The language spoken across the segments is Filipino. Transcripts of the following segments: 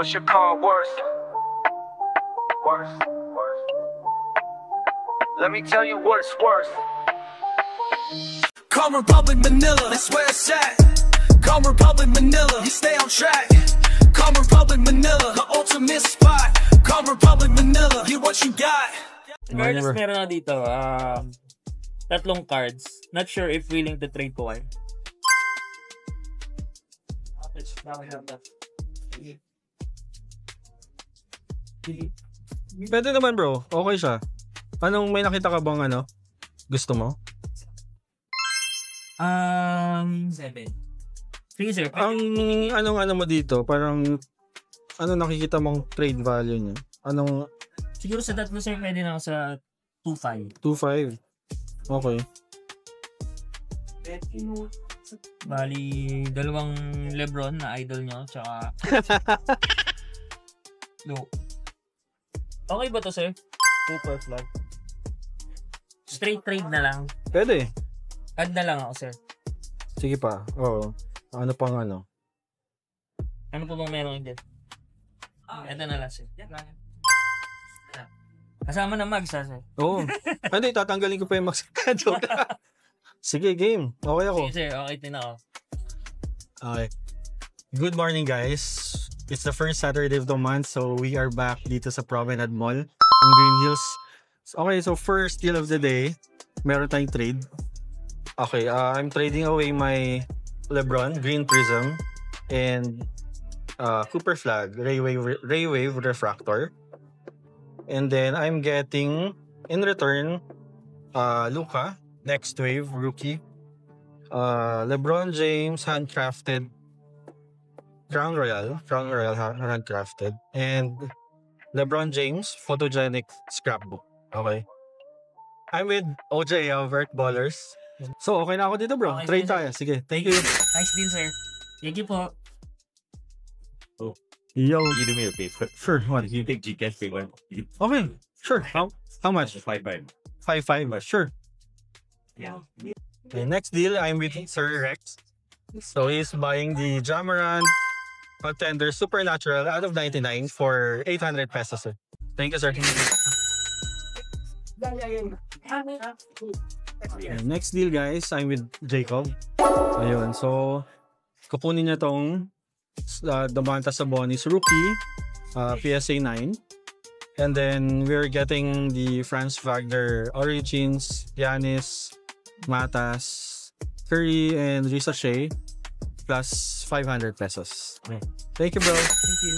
What's your car worth? Worth. Let me tell you what it's worth. Come Republic Manila, that's where it's at. Come Republic Manila, you stay on track. Come Republic Manila, the ultimate spot. Come Republic Manila, get what you got. Regardless, meron na dito, tatlong cards. Not sure if willing to trade po kayo. Pwede naman bro, okay siya. Anong may nakita ka bang ano? Gusto mo? 7. Sige sir. Ang ano mo dito, parang ano nakikita mong trade value niya? Anong Siguro sa tatlo sir, pwede na ako sa 2.5. 2.5? Okay. Bali, dalawang Lebron na idol nyo, tsaka no. Okay ba to sir? Super flag. Straight trade na lang. Pwede. Add na lang ako sir. Sige pa. Oo. Ano pang ano? Ano po bang meron dyan? Ito na lang sir. Kasama na mags ha sir. Oo. Hindi, tatanggalin ko pa yung max. Sige, game. Okay ako. Sige sir, okay din ako. Okay. Good morning guys. It's the first Saturday of the month, so we are back dito sa Promenade Mall in Green Hills. Okay, so first deal of the day, meron tayong trade. Okay, I'm trading away my LeBron Green Prism and Cooper Flag Ray Wave Refractor. And then I'm getting in return Luka Next Wave Rookie, LeBron James handcrafted Crown Royal handcrafted, and LeBron James photogenic scrapbook. Okay. I'm with OJ Vert Ballers. So okay na ako dito bro. Okay, Trade tayo. Sige. Thank you. Nice deal sir. Thank you po. Oh, Yo. you do me a favor. Sure. What? You take GCash pay one. Okay. Sure. How much? 5-5. 5.5. Sure. Yeah. Okay, next deal, I'm with Sir Rex. So he's buying the Jamarant Contender Supernatural out of 99 for 800 pesos. Sir. Thank you, sir. Okay, next deal, guys, I'm with Jacob. Ayun, so kukunin niya tong Domantas Sabonis Rookie, PSA 9. And then we're getting the Franz Wagner Origins, Giannis, Matas, Curry, and Risa Shea plus 500 pesos. Okay. Thank you, bro. Thank you.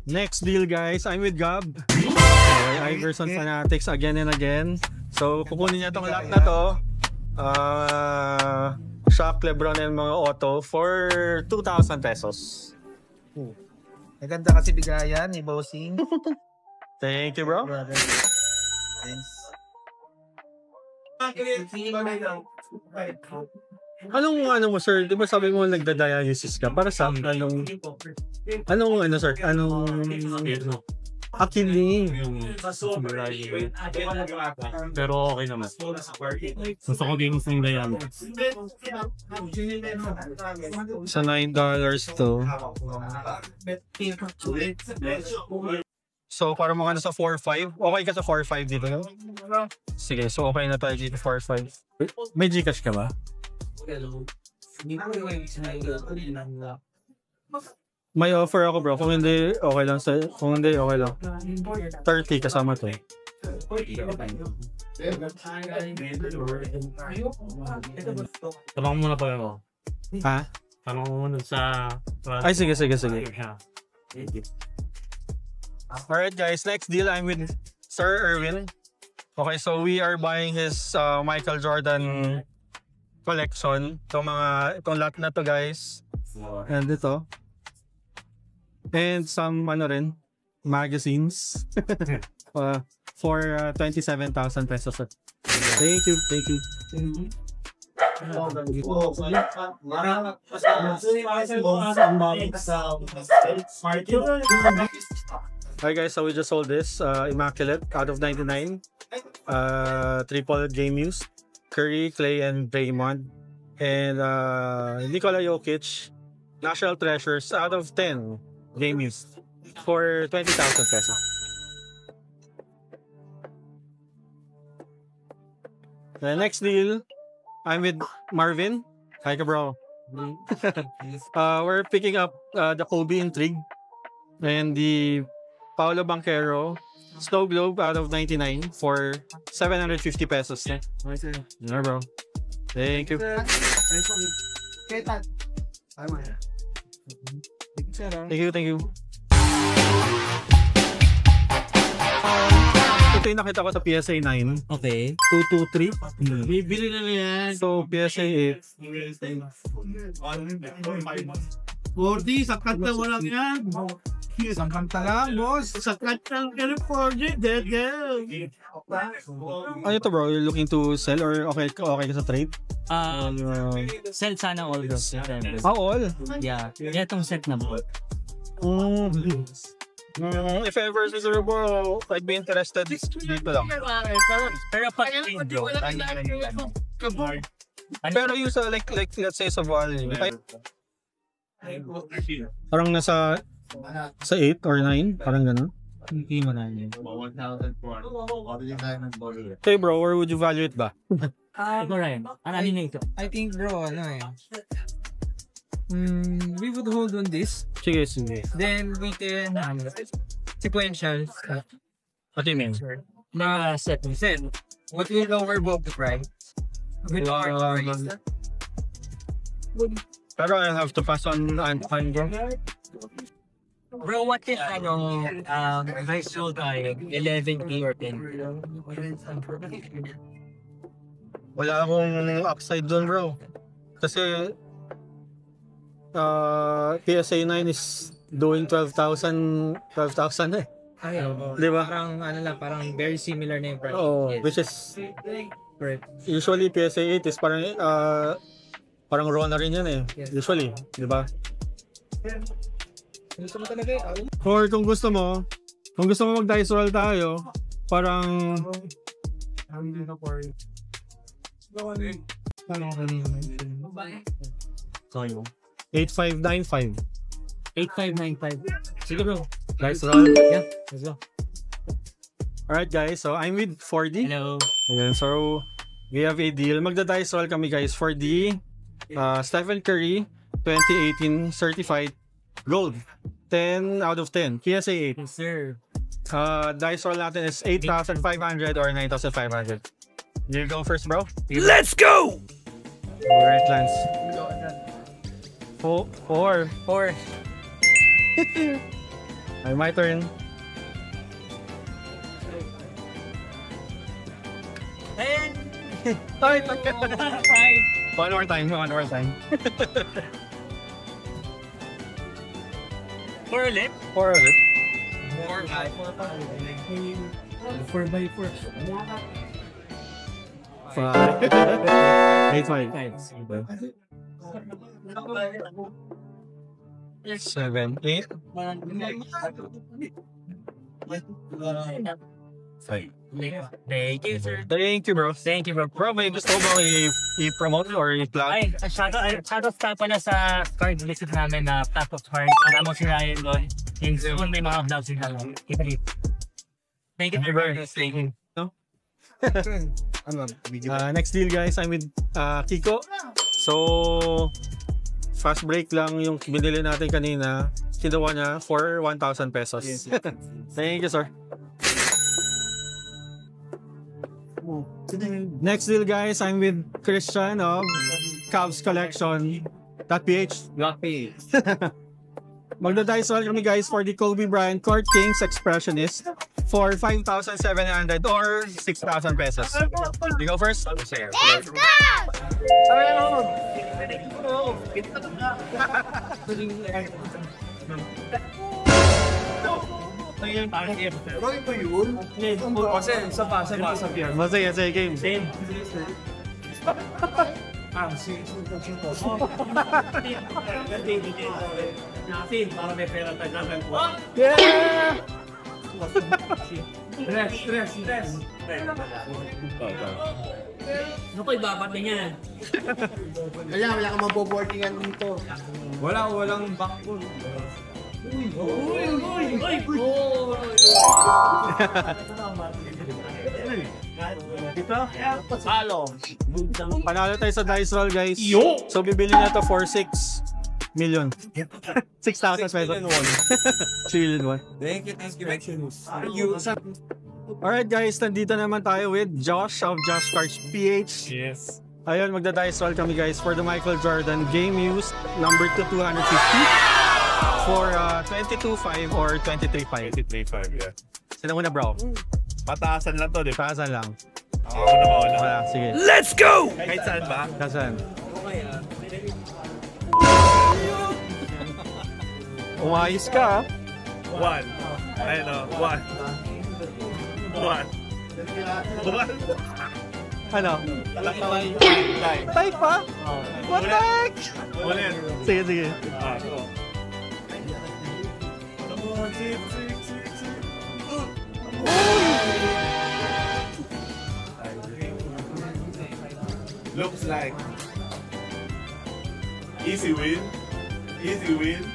Next deal, guys. I'm with Gab. Okay, Iverson Fanatics again and again. So, kukunin niya tong lot na to. Shaq, LeBron, and mga auto for 2,000 pesos. Maganda kasi bigayan ni Bossing. Thank you, bro. Thanks. Anong ano mo, sir? Di ba sabi mo nagda-dialysis ka? Para sa anong ano, sir? Anong akiling? Pero okay naman. Gusto ko din yung dayan. Sa $9 to. So, para mga ano sa 4.5. Okay ka sa 4.5 dito, no? Sige, so okay na tayo dito 4.5. May Gcash ka ba? May offer ako, bro. Kung hindi, okay lang. Kung hindi, okay lang. 30 kasama to. Tanong mo muna pa ako. Ha? Tanong mo muna sa... Ay, sige. Alright guys, next deal I'm with Sir Erwin. Okay, so we are buying his Michael Jordan collection. Itong lot na to, guys. And ito. And some magazines. For 27,000 pesos. Thank you. Hi guys, so we just sold this Immaculate out of 99. Triple game use. Curry, Clay, and Draymond. And Nikola Jokic, National Treasures out of 10. game used for 20,000 pesos. The next deal, I'm with Marvin. Hi, bro. We're picking up the Kobe Intrigue and the Paolo Banquero Snow Globe out of 99 for 750 pesos. Yeah, bro. Thank you. Thank you. Ito yung nakita ko sa PSA 9. Okay. 223. Bibili na yan. So, PSA 8. 40, sakat na walang yan. Isang kanta lang, boss. Sakat ng California, dead girl. Ano to bro? You're looking to sell or okay ka sa trade? Sell sana all those. All? Yeah. Itong set na bro. If ever siguro bro, I'd be interested dito lang. Pero pag bro. Pero yung sa like let's say sa value, parang nasa sa 8 or 9, parang gano'n. Hindi mo na yun. Okay bro, where would you value it ba? Ito Ryan, ano na ito? I think bro, we would hold on this. Sige. Then we can sequential. What do you mean? Set. Then what will lower both the price? With our price. Pero I'll have to pass on bro. Bro, what if I sold 11K or 10? Wala akong upside doon bro. Kasi PSA 9 is doing 12,000 eh. Ay, Di ba? Parang very similar na yung price. Oo, Yes. which is Correct. usually PSA 8 is parang raw na rin yan eh. Yes. Usually, di ba? Gusto mo talaga eh. Or kung gusto mo mag-dice roll tayo, parang 8595. 8595. Sige bro. Dice roll. Yeah, let's go. Alright guys, so I'm with 4D. Hello. Ayan, so we have a deal. Magda-dice roll kami guys for the Stephen Curry 2018 certified gold. 10 out of 10. PSA 8. Yes sir. Dice roll natin is 8,500 or 9,500. You go first, bro. Let's go! Alright, Lance. 4. 4. Ay, my turn. And Ay, Five. One more time. 4 ulit. 4 ulit. 4x4. 5. 8, 7, 8. 5. Thank you sir. Thank you, bro. Thank you bro. Bro, may gusto ko ba i-promote or i-plug? Ay, shoutout pala sa card visit namin na Pack of Cards. Alam mo si Ryan doon. Yung soon may mga vlogs sila. Thank you bro. Thank you. Next deal guys, I'm with Kiko. So, fast break lang yung binili natin kanina. Kinuha niya for 1,000 pesos. Yes. Thank you, sir. Next deal guys, I'm with Christian of Cavs Collection.ph. Magda-dice roll kami guys for the Kobe Bryant Court Kings Expressionist for 5,700 or 6,000 pesos. You go first? Let's go! Masaya game. Yeah! Stress. Naku, ibabat na yan. Wala kang maboboardingan dito. Walang backbone. Panalo tayo sa dice roll, guys. So, bibili na to for 6 million. 6,000 pesos. 3,000,001. Thank you. Alright guys, nandito naman tayo with Josh of Josh Cards PH. Yes. Ayun, magda-dice roll kami guys for the Michael Jordan game used number 250 for 22.5 or 23.5. 23.5, yeah. Sino muna bro? Pataasan lang to, di ba? Paasan lang. Ako na mauna. Wala, sige. Let's go! Kahit saan ba? Kasan? Umayos ka. 1. Ayun o, 1. 1. Ano? Tay. Type pa? What the heck? Ulit. Sige, sige. Looks like easy win. Easy win.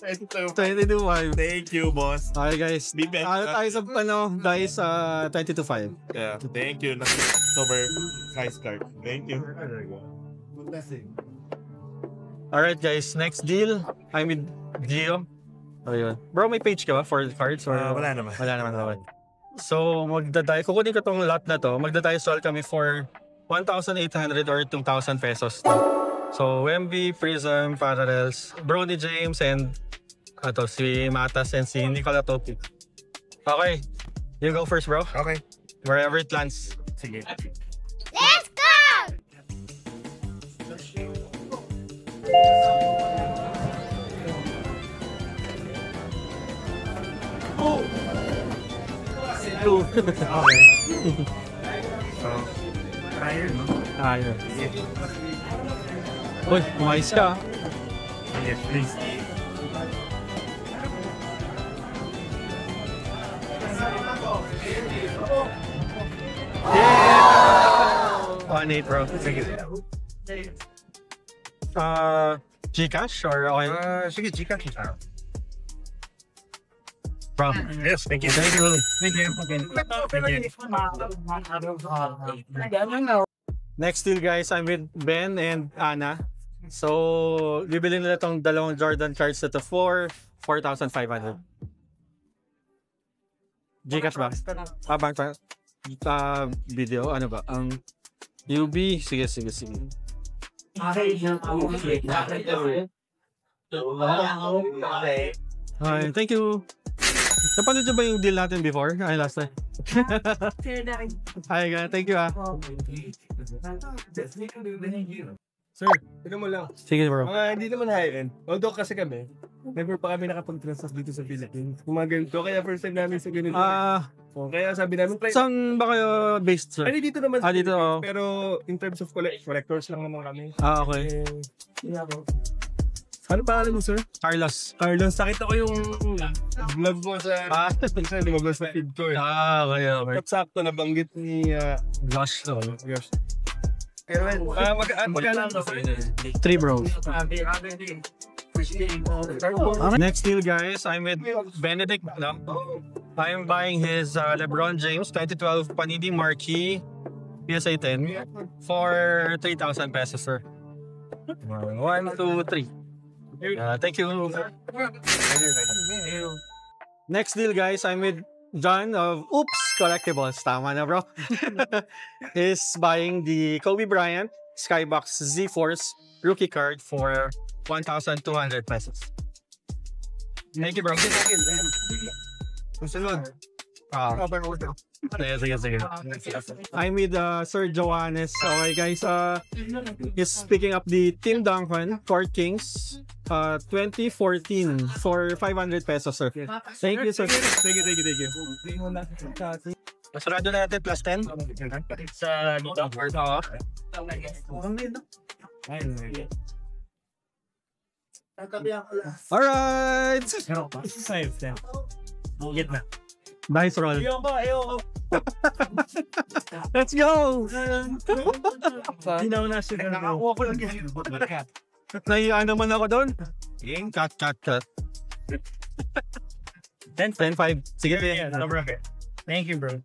Thank 22.5. you, boss. Okay guys, Be back. ano tayo sa dice 22.5. Yeah, thank you. Super nice card. Thank you. Alright guys, next deal. I'm with Gio. Ayun. Bro, may page ka ba for cards? Or Wala naman. Wala naman. Okay. So, kukunin ko tong lot na to. Magda-dice roll kami for 1,800 or 2,000 pesos. So, Wemby, Prism, Parallels, Brody James, and si Matas and si Nicola Topi. Okay. You go first, bro. Okay. Wherever it lands. Sige. Let's go! Okay. Tired, no? Ayun. Uy, umayos ka. Yes, please. Yeah! 1-8, bro. Sige. Gcash or okay? Sige, Gcash. Bro. Yes, thank you. Thank you. Next deal guys, I'm with Ben and Ana. So, bibili nila tong dalawang Jordan cards na to for 4,500. Gcash ba? Bank pa. Video, ano ba? Ang UB, sige. Hi, thank you. Napanood nyo ba yung deal natin before? Ay, last time. Hi, thank you Sir, tignan mo lang. Sige bro. Mga hindi naman high-end. Although kasi kami, never pa kami nakapag-transact dito sa Philippines. Kung mga ganito, kaya first time namin sa ganito. Kaya sabi namin, Saan ba kayo based, sir? Ay, dito naman sa dito. Philippines. Pero in terms of collectors lang naman kami. Okay. Ano pangalan mo, sir? Carlos. Carlos, nakita ko yung vlog mo sa... Minsan, lumabas sa feed ko eh. Okay. At sakto, nabanggit ni... Josh. Josh. Magkano to, sir? 3 bro. Next deal guys, I'm with Benedict. I'm buying his LeBron James 2012 Panini Marquee PSA 10 for 3,000 pesos, sir. 1, 2, 3. Thank you. Next deal guys, I'm with John of Oops Collectibles. Tama na bro. He's buying the Kobe Bryant Skybox Z-Force rookie card for 1,200 pesos. Thank you bro. Susunod. Sige. I'm with Sir Johannes. Okay guys, he's picking up the Tim Duncan Court Kings 2014 for 500 pesos, sir. Thank you, sir. Thank you. Sarado na natin plus 10 sa dito. Alright! Get na. Nice roll. Ayoko. Let's go! Ginaw na siya. Nakakuha ko lang yan. Nahiyaan naman ako doon. Cut. 10-5. Sige, Thank you, bro.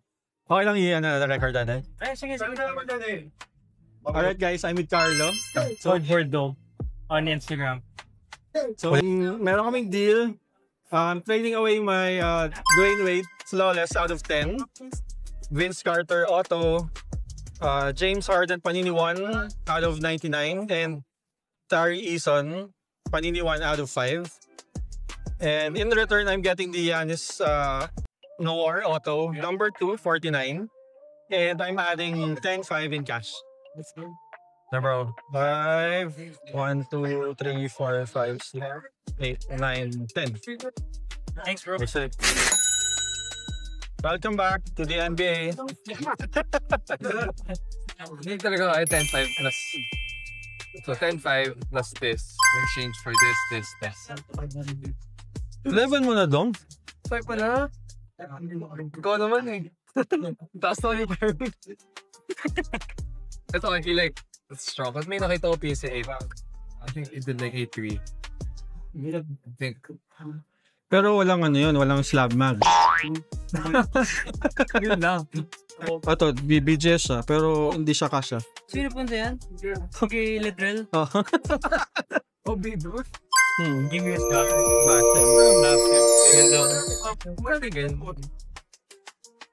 okay lang i-ano na record natin. Sige. Alright guys, I'm with Carlo. Swordboard Dome on Instagram. So, meron kaming deal. Trading away my Dwayne Wade Flawless out of 10. Vince Carter Auto. James Harden Panini 1 out of 99. And Tari Eason Panini 1 out of 5. And in return, I'm getting the Giannis Noir Auto number 2, 49. And I'm adding 10-5 in cash. Number 5, 1, 2, 3, 4, 5, 6, 8, 9, 10. Thanks, bro. Welcome back to the NBA. Hindi talaga ay 10-5 plus. So 10-5 plus this. Exchange for this. 11 mo na, Dom? 5 pa na? Ikaw naman eh. Taas na yung pyramid. Ito, I feel like it's strong. Kasi may nakita ko PSA 8. I think it did like 8-3. I think. Pero walang ano yun, walang slab mag. Yun lang. Ito, BBJS siya, pero hindi siya kasha. Sino punta yan? Okay, Lidrell. Oh, baby. Give me a stop.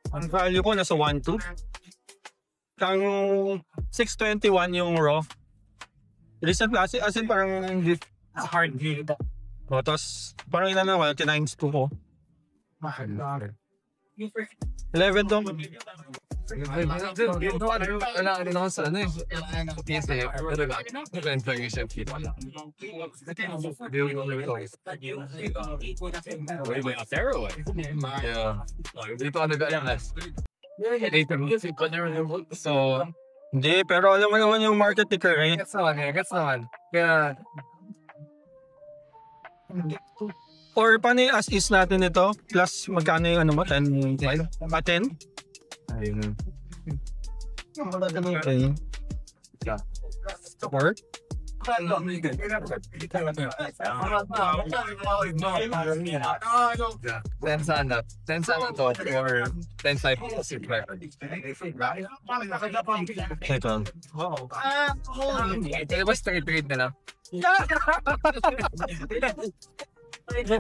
Ang value ko nasa 1-2. Ang 621 yung raw. Recent as in parang Hard game. tapos parang ilan na 9-2 ko. 11 Dom. Wala ka rin ako sa ano eh. PSA. Pero inflation fee. Yeah. Dito ka nag-alas. So, Hindi, pero alam mo naman yung market ticker, eh. gets naman. Kaya, Or paano yung as is natin ito? Plus magkano yung ano mo? 10? 10? ayun. Okay. Or? Ten sana to or 10-5 kasi Ito. Kaya ba straight na lang?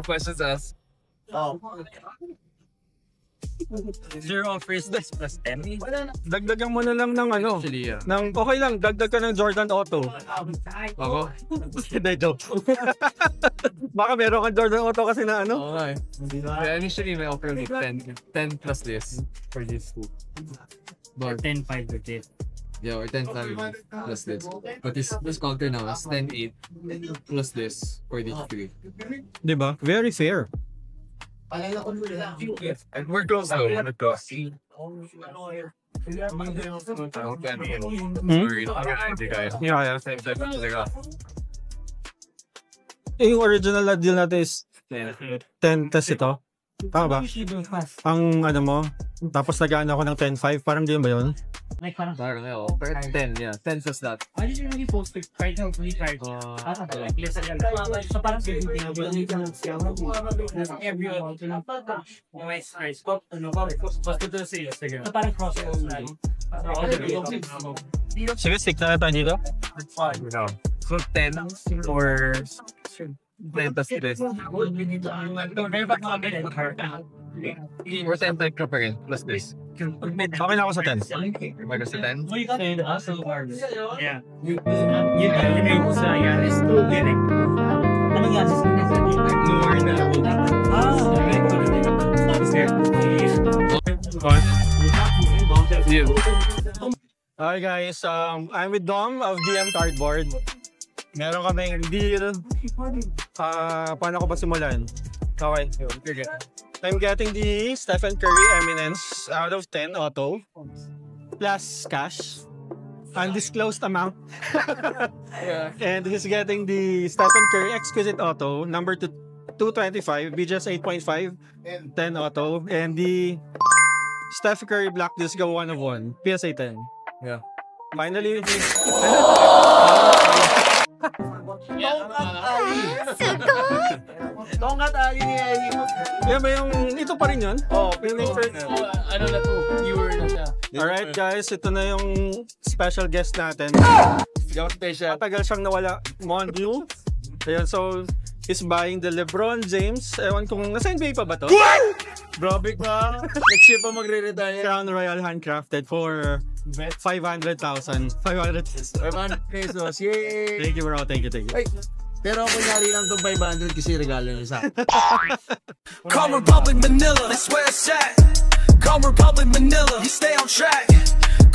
Questions asked. Zero first days plus 10. Dagdagan mo na lang ng ano. Actually, yeah. Okay lang, dagdag ka ng Jordan Auto. Ako? Hindi, joke. Baka meron kang Jordan Auto kasi na ano. Oo nga eh. Kaya initially may offer like 10 plus this for this two. But 10-5 with it. yeah, or 10 plus this. But this counter now is 10-8 plus this for the 3. Diba? Very fair. And we're close though. We're close. Yeah. Yung original na deal natin is 10 tas ito. Tama ba? Ang ano mo, tapos nag-ano ako ng 10-5, parang din ba yun? Like parang, Parang yun. Pero 10, yeah. 10 plus that. why did you really post the card now? Free card. Like, listen yan. So parang everyone. Nice. Basta to say, sige. So parang crossover. Sige, stick na tayo dito. So 10 or 10 plus this. Or 10 type ka pa rin plus this. Okay na ako sa 10. Minus sa 10. Yeah. You know sa Giannis to direct. Ano nga sa More na. Hi guys, I'm with Dom of DM Cardboard. Meron kaming deal. Paano ko ba simulan? Okay. I'm getting the Stephen Curry Eminence out of 10 auto. Plus cash. Undisclosed amount. Yeah. And he's getting the Stephen Curry Exquisite Auto, number 2 225, BGS 8.5, 10 auto, and the Steph Curry Black Disco 1 of 1, PSA 10. Yeah. Finally, Tongkat Ali ni Ali. yan ba yung, ito pa rin yun? Oh, ano na to? Viewer na siya. Alright guys, ito na yung special guest natin. Yung special. Matagal siyang nawala, Mondial. Ayun, so, is buying the LeBron James. Ewan kung, nasa NBA pa ba to? Grabe ka. Next year pa magre-retire. Crown Royal handcrafted for 500,000. 500 pesos. Yay! Thank you bro, thank you. Ay, pero kunyari lang itong 500 kasi regalo niya sa akin. Calm Republic Manila, that's where it's at. Calm Republic Manila, you stay on track.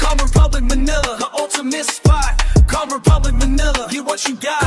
Calm Republic Manila, the ultimate spot. Calm Republic Manila, get what you got.